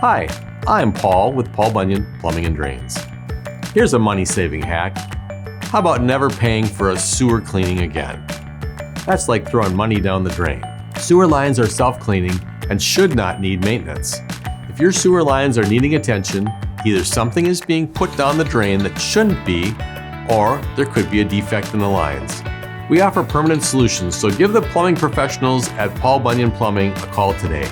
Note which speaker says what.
Speaker 1: Hi, I'm Paul with Paul Bunyan Plumbing and Drains. Here's a money-saving hack. How about never paying for a sewer cleaning again? That's like throwing money down the drain. Sewer lines are self-cleaning and should not need maintenance. If your sewer lines are needing attention, either something is being put down the drain that shouldn't be, or there could be a defect in the lines. We offer permanent solutions, so give the plumbing professionals at Paul Bunyan Plumbing a call today.